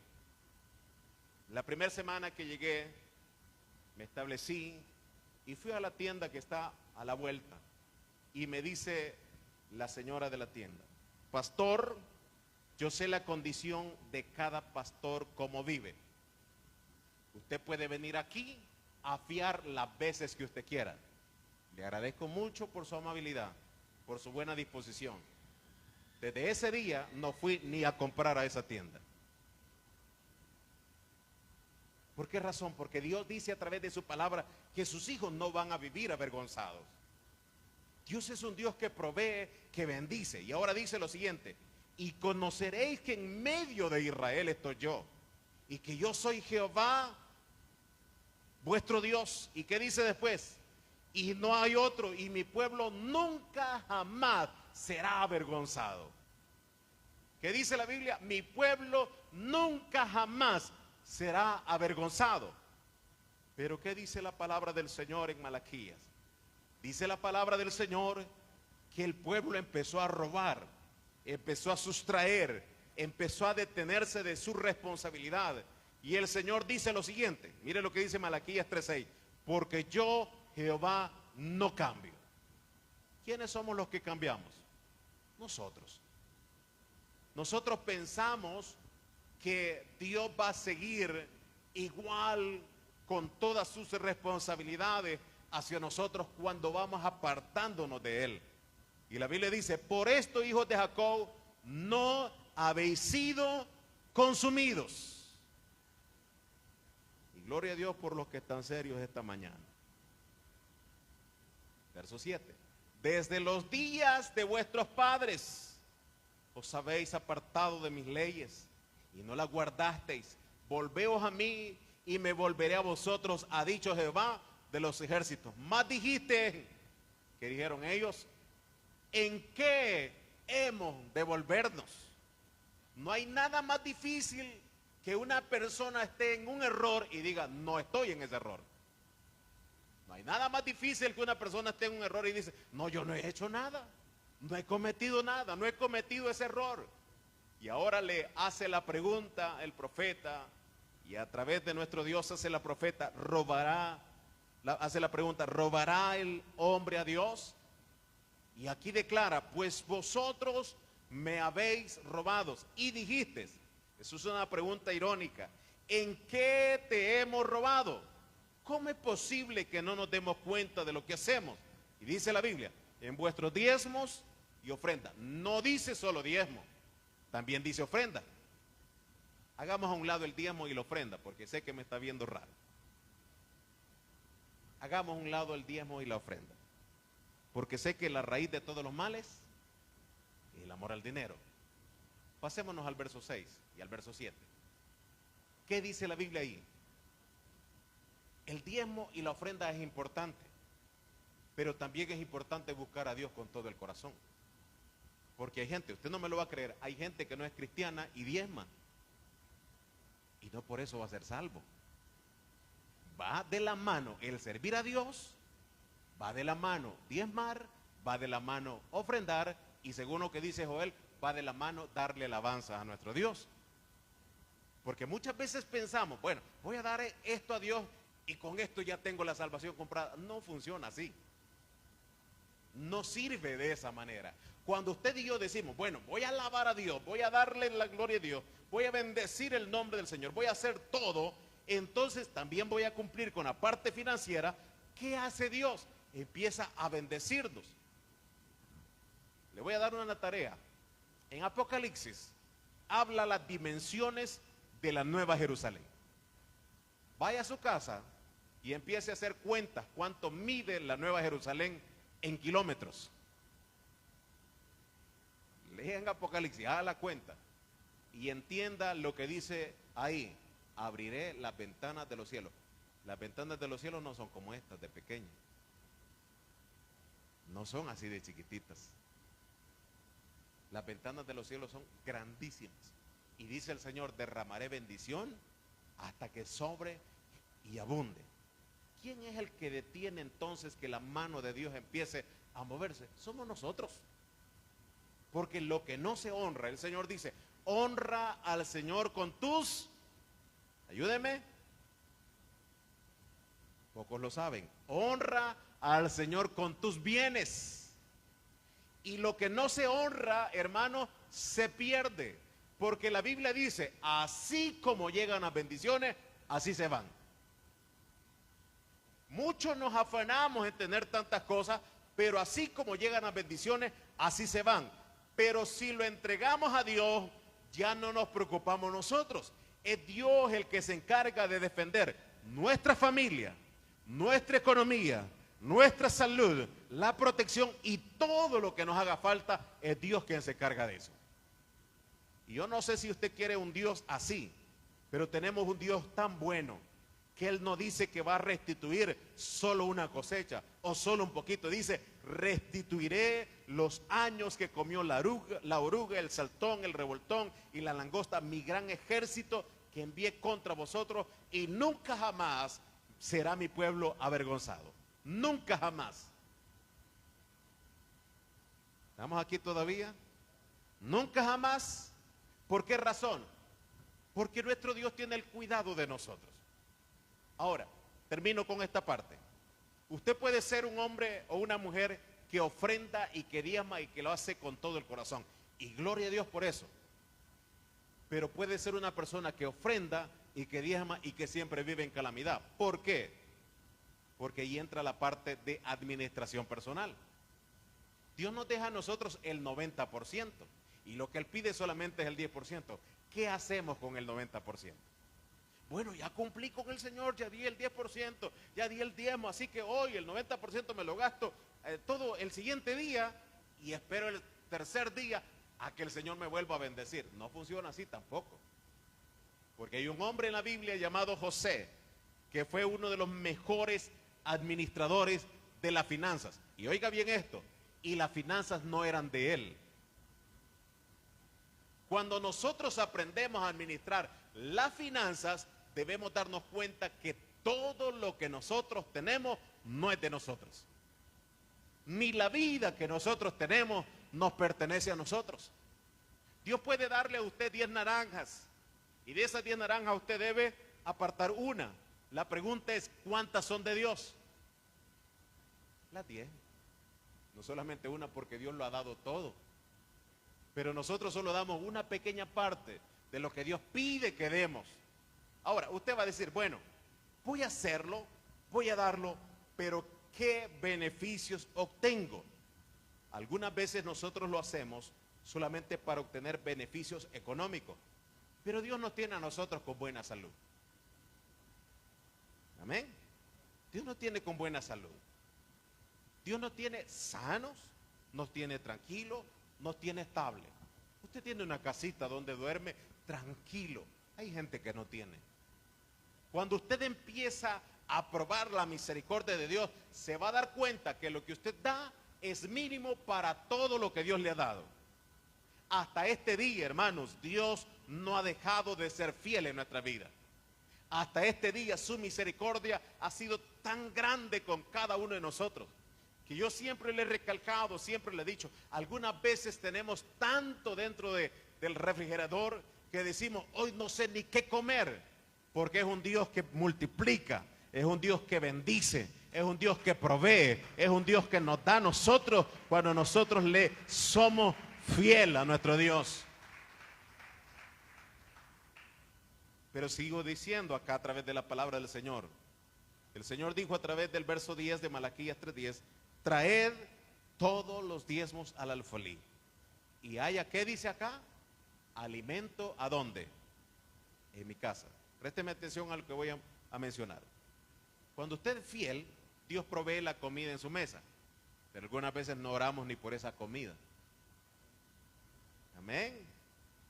la primera semana que llegué, me establecí y fui a la tienda que está a la vuelta. Y me dice la señora de la tienda: pastor, yo sé la condición de cada pastor, cómo vive. Usted puede venir aquí a fiar las veces que usted quiera. Le agradezco mucho por su amabilidad, por su buena disposición. Desde ese día no fui ni a comprar a esa tienda. ¿Por qué razón? Porque Dios dice a través de su palabra que sus hijos no van a vivir avergonzados. Dios es un Dios que provee, que bendice. Y ahora dice lo siguiente: y conoceréis que en medio de Israel estoy yo, y que yo soy Jehová vuestro Dios. ¿Y qué dice después? Y no hay otro, y mi pueblo nunca jamás será avergonzado. ¿Qué dice la Biblia? Mi pueblo nunca jamás será avergonzado. Pero ¿qué dice la palabra del Señor en Malaquías? Dice la palabra del Señor que el pueblo empezó a robar, empezó a sustraer, empezó a detenerse de su responsabilidad. Y el Señor dice lo siguiente, mire lo que dice Malaquías 3:6: porque yo, Jehová, no cambio. ¿Quiénes somos los que cambiamos? Nosotros. Nosotros pensamos que Dios va a seguir igual con todas sus responsabilidades hacia nosotros cuando vamos apartándonos de Él. Y la Biblia dice: por esto, hijos de Jacob, no habéis sido consumidos. Y gloria a Dios por los que están serios esta mañana. Verso 7: desde los días de vuestros padres os habéis apartado de mis leyes y no las guardasteis. Volveos a mí y me volveré a vosotros, ha dicho Jehová de los ejércitos. Más dijiste, que dijeron ellos, ¿en qué hemos de volvernos? No hay nada más difícil que una persona esté en un error y diga: no estoy en ese error. No hay nada más difícil que una persona esté en un error y dice: no, yo no he hecho nada, no he cometido nada, no he cometido ese error. Y ahora le hace la pregunta el profeta, y a través de nuestro Dios hace la profeta: hace la pregunta, ¿robará el hombre a Dios? Y aquí declara: pues vosotros me habéis robado. Y dijiste, eso es una pregunta irónica, ¿en qué te hemos robado? ¿Cómo es posible que no nos demos cuenta de lo que hacemos? Y dice la Biblia: en vuestros diezmos y ofrenda. No dice solo diezmo, también dice ofrenda. Hagamos a un lado el diezmo y la ofrenda, porque sé que me está viendo raro. Hagamos a un lado el diezmo y la ofrenda, porque sé que la raíz de todos los males es el amor al dinero. Pasémonos al verso 6 y al verso 7. ¿Qué dice la Biblia ahí? El diezmo y la ofrenda es importante, pero también es importante buscar a Dios con todo el corazón. Porque hay gente, usted no me lo va a creer, hay gente que no es cristiana y diezma, y no por eso va a ser salvo. Va de la mano el servir a Dios, va de la mano diezmar, va de la mano ofrendar, y según lo que dice Joel, va de la mano darle alabanza a nuestro Dios. Porque muchas veces pensamos, bueno, voy a dar esto a Dios y con esto ya tengo la salvación comprada. No funciona así. No sirve de esa manera. Cuando usted y yo decimos, bueno, voy a alabar a Dios, voy a darle la gloria a Dios, voy a bendecir el nombre del Señor, voy a hacer todo, entonces también voy a cumplir con la parte financiera. ¿Qué hace Dios? Empieza a bendecirnos. Le voy a dar una tarea. En Apocalipsis, habla las dimensiones de la Nueva Jerusalén. Vaya a su casa y empiece a hacer cuentas cuánto mide la Nueva Jerusalén en kilómetros. Lean Apocalipsis, haga la cuenta y entienda lo que dice ahí: abriré las ventanas de los cielos. Las ventanas de los cielos no son como estas de pequeñas, no son así de chiquititas. Las ventanas de los cielos son grandísimas. Y dice el Señor: derramaré bendición hasta que sobre y abunde. ¿Quién es el que detiene entonces que la mano de Dios empiece a moverse? Somos nosotros. Porque lo que no se honra, el Señor dice: honra al Señor con tus, ayúdeme, pocos lo saben, honra al Señor con tus bienes. Y lo que no se honra, hermano, se pierde. Porque la Biblia dice: así como llegan las bendiciones, así se van. Muchos nos afanamos en tener tantas cosas, pero así como llegan las bendiciones, así se van. Pero si lo entregamos a Dios, ya no nos preocupamos nosotros. Es Dios el que se encarga de defender nuestra familia, nuestra economía, nuestra salud, la protección y todo lo que nos haga falta. Es Dios quien se encarga de eso. Y yo no sé si usted quiere un Dios así, pero tenemos un Dios tan bueno que Él no dice que va a restituir solo una cosecha o solo un poquito. Dice: restituiré los años que comió la oruga, el saltón, el revoltón y la langosta, mi gran ejército que envié contra vosotros, y nunca jamás será mi pueblo avergonzado. Nunca jamás. ¿Estamos aquí todavía? Nunca jamás. ¿Por qué razón? Porque nuestro Dios tiene el cuidado de nosotros. Ahora, termino con esta parte. Usted puede ser un hombre o una mujer que ofrenda y que diezma y que lo hace con todo el corazón. Y gloria a Dios por eso. Pero puede ser una persona que ofrenda y que diezma y que siempre vive en calamidad. ¿Por qué? Porque ahí entra la parte de administración personal. Dios nos deja a nosotros el 90% y lo que Él pide solamente es el 10%. ¿Qué hacemos con el 90%? Bueno, ya cumplí con el Señor, ya di el 10%, ya di el diezmo, así que hoy el 90% me lo gasto todo el siguiente día y espero el tercer día a que el Señor me vuelva a bendecir. No funciona así tampoco. Porque hay un hombre en la Biblia llamado José, que fue uno de los mejores administradores de las finanzas. Y oiga bien esto, y las finanzas no eran de él. Cuando nosotros aprendemos a administrar las finanzas, debemos darnos cuenta que todo lo que nosotros tenemos no es de nosotros. Ni la vida que nosotros tenemos nos pertenece a nosotros. Dios puede darle a usted 10 naranjas y de esas 10 naranjas usted debe apartar una. La pregunta es: ¿cuántas son de Dios? Las 10. No solamente una, porque Dios lo ha dado todo. Pero nosotros solo damos una pequeña parte de lo que Dios pide que demos. Ahora, usted va a decir: bueno, voy a hacerlo, voy a darlo, pero ¿qué beneficios obtengo? Algunas veces nosotros lo hacemos solamente para obtener beneficios económicos, pero Dios nos tiene a nosotros con buena salud. Amén. Dios nos tiene con buena salud. Dios nos tiene sanos, nos tiene tranquilos, nos tiene estable. Usted tiene una casita donde duerme tranquilo. Hay gente que no tiene. Cuando usted empieza a probar la misericordia de Dios, se va a dar cuenta que lo que usted da es mínimo para todo lo que Dios le ha dado. Hasta este día, hermanos, Dios no ha dejado de ser fiel en nuestra vida. Hasta este día su misericordia ha sido tan grande con cada uno de nosotros, que yo siempre le he recalcado, siempre le he dicho: algunas veces tenemos tanto dentro del refrigerador que decimos: hoy no sé ni qué comer, porque es un Dios que multiplica, es un Dios que bendice, es un Dios que provee, es un Dios que nos da a nosotros cuando nosotros le somos fiel a nuestro Dios. Pero sigo diciendo acá a través de la palabra del Señor. El Señor dijo a través del verso 10 de Malaquías 3:10: traed todos los diezmos al alfolí. ¿Y haya qué dice acá? alimento, ¿a dónde? En mi casa. Présteme atención a lo que voy a mencionar. Cuando usted es fiel, Dios provee la comida en su mesa, pero algunas veces no oramos ni por esa comida. Amén.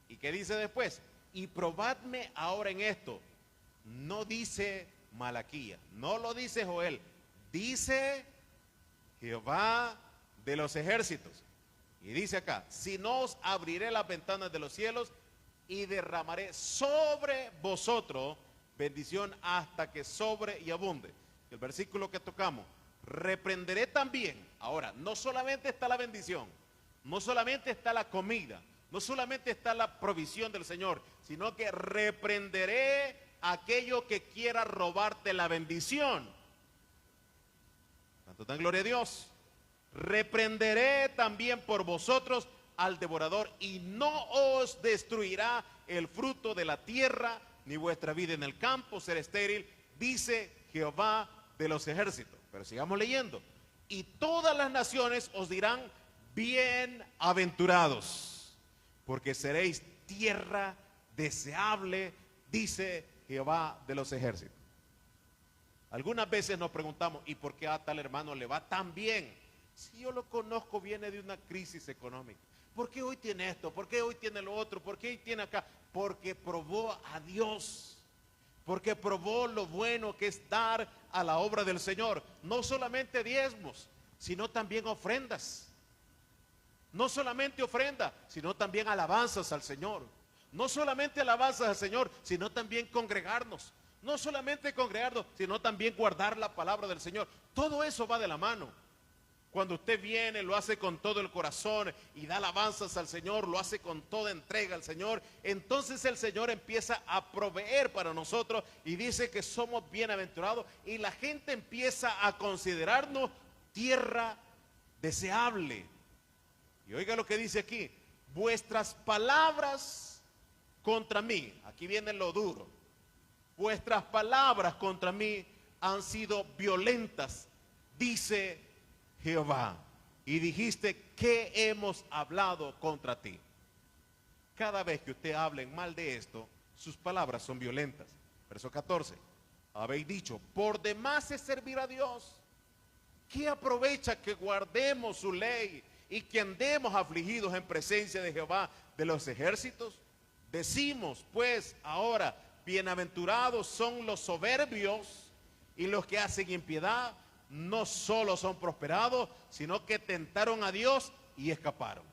¿Y qué dice después? Y probadme ahora en esto. No dice Malaquía, no lo dice Joel, dice Jehová de los ejércitos. Y dice acá, si no os abriré las ventanas de los cielos y derramaré sobre vosotros bendición hasta que sobre y abunde. El versículo que tocamos, reprenderé también. Ahora, no solamente está la bendición, no solamente está la comida, no solamente está la provisión del Señor, sino que reprenderé a aquello que quiera robarte la bendición. ¿Cuánto dan gloria a Dios? Reprenderé también por vosotros al devorador y no os destruirá el fruto de la tierra, ni vuestra vida en el campo será estéril, dice Jehová de los ejércitos. Pero sigamos leyendo. Y todas las naciones os dirán bienaventurados, porque seréis tierra deseable, dice Jehová de los ejércitos. Algunas veces nos preguntamos, ¿y por qué a tal hermano le va tan bien? Si yo lo conozco, viene de una crisis económica. ¿Por qué hoy tiene esto? ¿Por qué hoy tiene lo otro? ¿Por qué hoy tiene acá? Porque probó a Dios. Porque probó lo bueno que es dar a la obra del Señor. No solamente diezmos, sino también ofrendas. No solamente ofrenda, sino también alabanzas al Señor. No solamente alabanzas al Señor, sino también congregarnos. No solamente congregarnos, sino también guardar la palabra del Señor. Todo eso va de la mano. Cuando usted viene, lo hace con todo el corazón y da alabanzas al Señor, lo hace con toda entrega al Señor, entonces el Señor empieza a proveer para nosotros y dice que somos bienaventurados y la gente empieza a considerarnos tierra deseable. Y oiga lo que dice aquí, vuestras palabras contra mí, aquí viene lo duro, vuestras palabras contra mí han sido violentas, dice Jehová, y dijiste, ¿qué hemos hablado contra ti? Cada vez que usted hable mal de esto, sus palabras son violentas. Verso 14, habéis dicho, por demás es servir a Dios. ¿Qué aprovecha que guardemos su ley y que andemos afligidos en presencia de Jehová de los ejércitos? Decimos pues ahora, bienaventurados son los soberbios y los que hacen impiedad, no solo son prosperados, sino que tentaron a Dios y escaparon.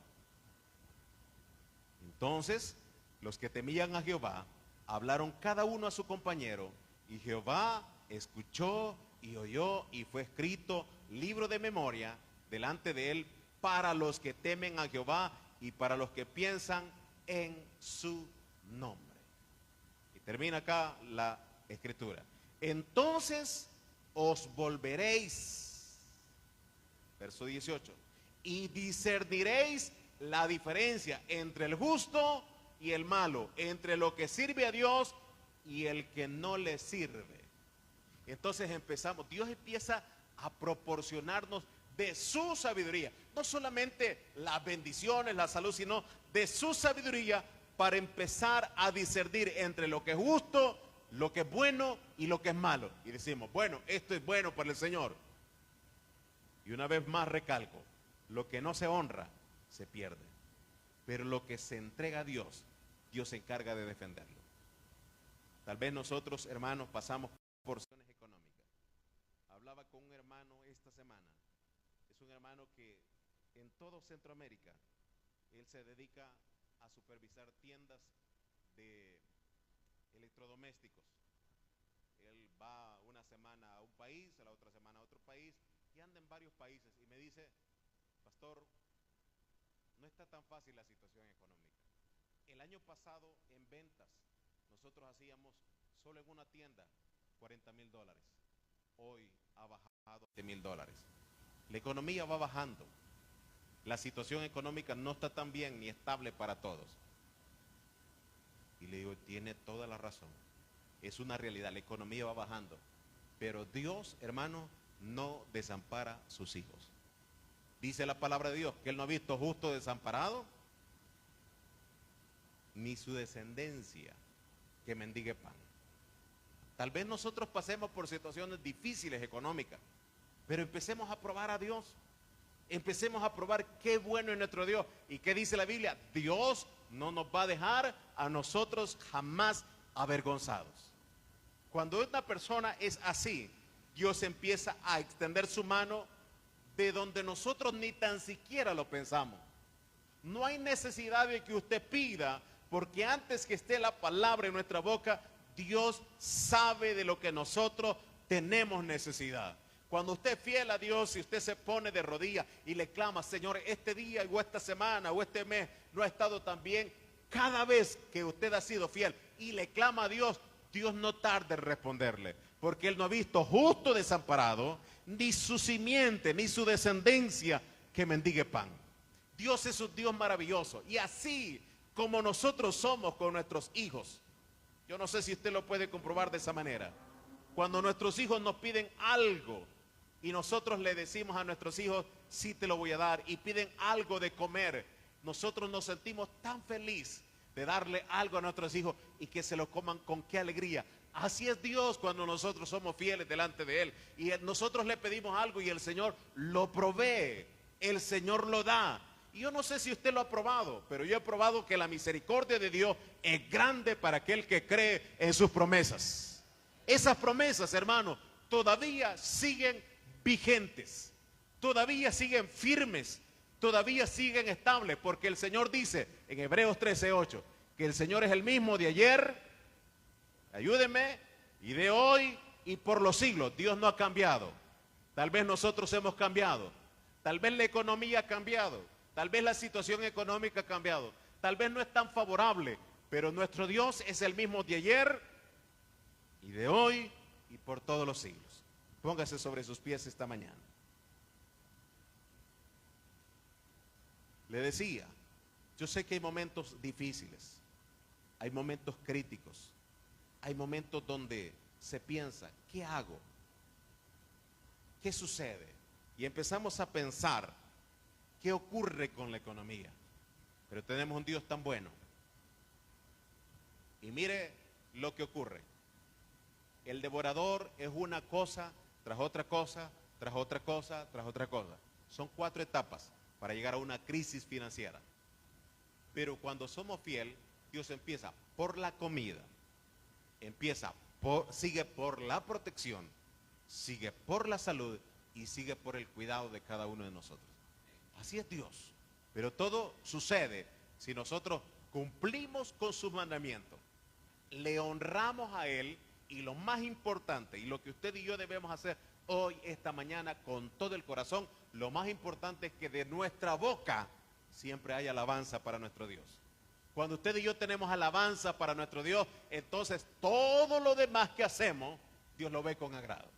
Entonces, los que temían a Jehová, hablaron cada uno a su compañero, y Jehová escuchó y oyó, y fue escrito libro de memoria delante de él para los que temen a Jehová y para los que piensan en su nombre. Y termina acá la escritura. Entonces os volveréis, verso 18, y discerniréis la diferencia entre el justo y el malo, entre lo que sirve a Dios y el que no le sirve. Entonces empezamos, Dios empieza a proporcionarnos de su sabiduría, no solamente las bendiciones, la salud, sino de su sabiduría para empezar a discernir entre lo que es justo, lo que es bueno y lo que es malo. Y decimos, bueno, esto es bueno para el Señor. Y una vez más recalco, lo que no se honra, se pierde. Pero lo que se entrega a Dios, Dios se encarga de defenderlo. Tal vez nosotros, hermanos, pasamos por situaciones económicas. Hablaba con un hermano esta semana. Es un hermano que en todo Centroamérica, él se dedica a supervisar tiendas de electrodomésticos. Él va una semana a un país, a la otra semana a otro país y anda en varios países y me dice, pastor, no está tan fácil la situación económica. El año pasado en ventas nosotros hacíamos solo en una tienda $40,000. Hoy ha bajado $20,000. La economía va bajando. La situación económica no está tan bien ni estable para todos. Y le digo, tiene toda la razón. Es una realidad, la economía va bajando. Pero Dios, hermano, no desampara sus hijos. Dice la palabra de Dios que Él no ha visto justo desamparado, ni su descendencia que mendigue pan. Tal vez nosotros pasemos por situaciones difíciles económicas, pero empecemos a probar a Dios. Empecemos a probar qué bueno es nuestro Dios. ¿Y qué dice la Biblia? Dios no nos va a dejar a nosotros jamás avergonzados. Cuando una persona es así, Dios empieza a extender su mano de donde nosotros ni tan siquiera lo pensamos. No hay necesidad de que usted pida, porque antes que esté la palabra en nuestra boca, Dios sabe de lo que nosotros tenemos necesidad. Cuando usted es fiel a Dios y usted se pone de rodillas y le clama, Señor, este día o esta semana o este mes no ha estado tan bien, cada vez que usted ha sido fiel y le clama a Dios, Dios no tarda en responderle, porque Él no ha visto justo desamparado, ni su simiente, ni su descendencia que mendigue pan. Dios es un Dios maravilloso, y así como nosotros somos con nuestros hijos, yo no sé si usted lo puede comprobar de esa manera. Cuando nuestros hijos nos piden algo y nosotros le decimos a nuestros hijos, sí te lo voy a dar, y piden algo de comer, nosotros nos sentimos tan felices de darle algo a nuestros hijos y que se lo coman con qué alegría. Así es Dios cuando nosotros somos fieles delante de Él y nosotros le pedimos algo y el Señor lo provee, el Señor lo da. Y yo no sé si usted lo ha probado, pero yo he probado que la misericordia de Dios es grande para aquel que cree en sus promesas. Esas promesas, hermano, todavía siguen vigentes, todavía siguen firmes, todavía siguen estables, porque el Señor dice en Hebreos 13:8 que el Señor es el mismo de ayer, ayúdenme, y de hoy y por los siglos. Dios no ha cambiado. Tal vez nosotros hemos cambiado, tal vez la economía ha cambiado, tal vez la situación económica ha cambiado, tal vez no es tan favorable, pero nuestro Dios es el mismo de ayer y de hoy y por todos los siglos. Póngase sobre sus pies esta mañana. Le decía, yo sé que hay momentos difíciles, hay momentos críticos, hay momentos donde se piensa, ¿qué hago? ¿Qué sucede? Y empezamos a pensar, ¿qué ocurre con la economía? Pero tenemos un Dios tan bueno. Y mire lo que ocurre. El devorador es una cosa tras otra cosa, tras otra cosa, tras otra cosa. Son 4 etapas para llegar a una crisis financiera. Pero cuando somos fieles, Dios empieza por la comida, sigue por la protección, sigue por la salud y sigue por el cuidado de cada uno de nosotros. Así es Dios. Pero todo sucede si nosotros cumplimos con sus mandamientos, le honramos a Él, y lo más importante, y lo que usted y yo debemos hacer hoy, esta mañana, con todo el corazón, lo más importante es que de nuestra boca siempre haya alabanza para nuestro Dios. Cuando usted y yo tenemos alabanza para nuestro Dios, entonces todo lo demás que hacemos, Dios lo ve con agrado.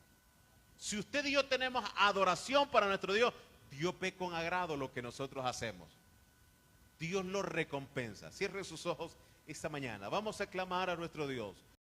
Si usted y yo tenemos adoración para nuestro Dios, Dios ve con agrado lo que nosotros hacemos. Dios lo recompensa. Cierre sus ojos esta mañana. Vamos a clamar a nuestro Dios.